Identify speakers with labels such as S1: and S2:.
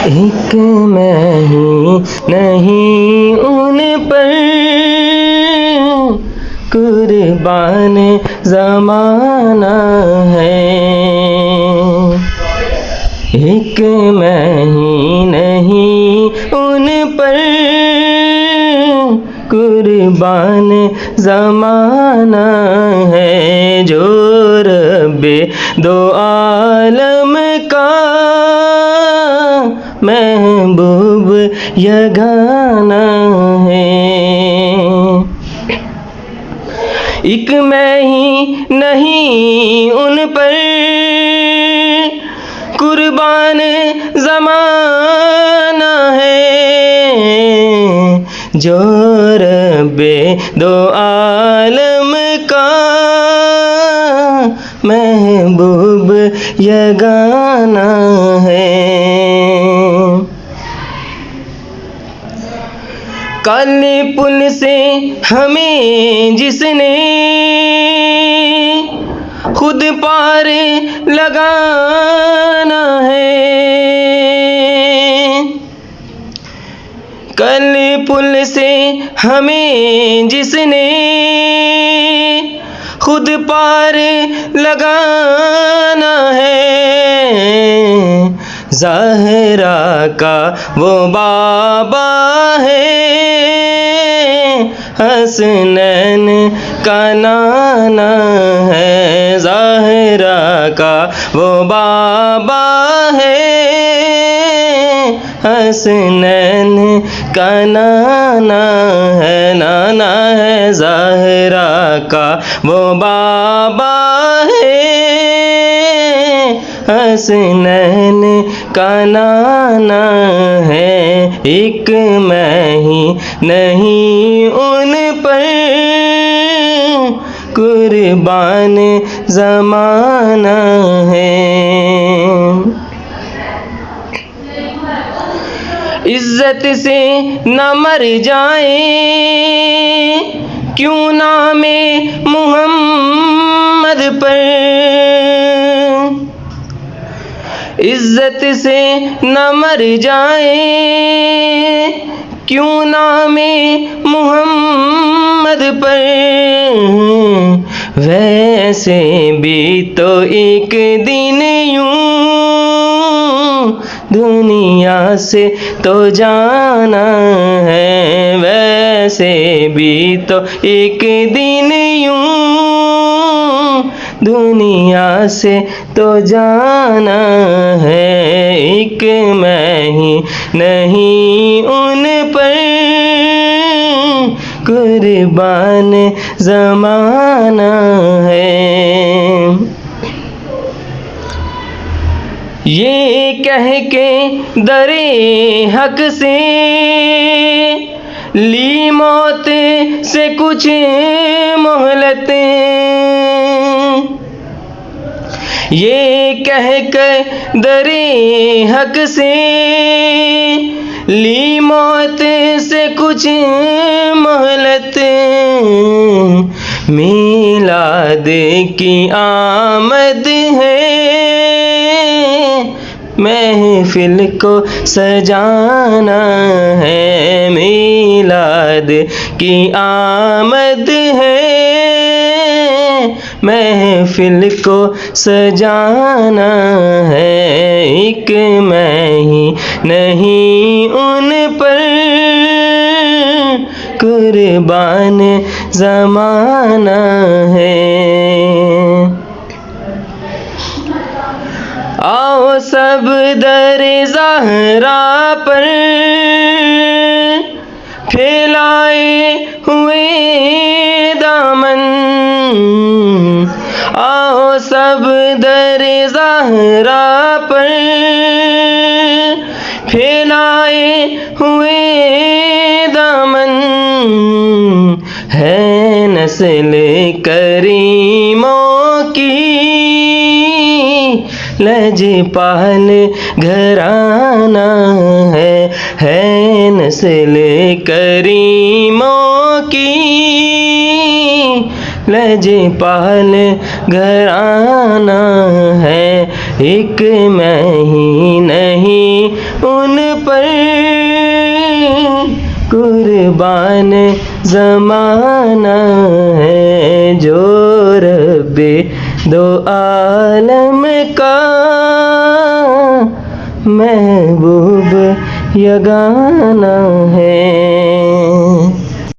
S1: एक मैं ही नहीं उन पर कुर्बान ज़माना है। एक मैं ही नहीं उन पर कुर्बान ज़माना है। जो रब्बे दो आलम का महबूब यगाना है। एक मैं ही नहीं उन पर कुर्बान ज़माना है। जो रब्बे दो आलम का महबूब यगाना है। काले पुल से हमें जिसने खुद पार लगाना है। काले पुल से हमें जिसने खुद पार लगाना है। ज़हरा का वो बाबा है, हसनैन का नाना है। ज़हरा का वो बाबा है, हसनैन का नाना है। नाना है ज़हरा का वो बाबा है, हसनैन का नाना है। एक मैं ही नहीं उन पर कुर्बान ज़माना है। इज्जत से न मर जाए क्यों नामे मुहम्मद पर। इज्जत से न मर जाए क्यों नामे मुहम्मद पर। वैसे भी तो एक दिन यूं दुनिया से तो जाना है। वैसे भी तो एक दिन यूं दुनिया से तो जाना है। एक मैं ही नहीं उन पर कुर्बान ज़माना है। ये कह के दरे हक से ली मौत से कुछ मोहलत। ये कह के दरे हक से ली मौत से कुछ मोहलत। मीलाद की आमद है, महफिल को सजाना है। मीलाद की आमद है, महफिल को सजाना है। एक मैं ही नहीं उन पर कुर्बान ज़माना है। आओ सब दरे ज़हरा पर फैलाए हुए दामन। आओ सब दरे ज़हरा पर फैलाए हुए दामन। है नस्ल करीमों की लजपाल घराना है नस्ल करीमों की लजपाल घराना है। एक मैं ही नहीं उन पर कुर्बान ज़माना है, जो रब्बे दो आलम का महबूब यगाना है।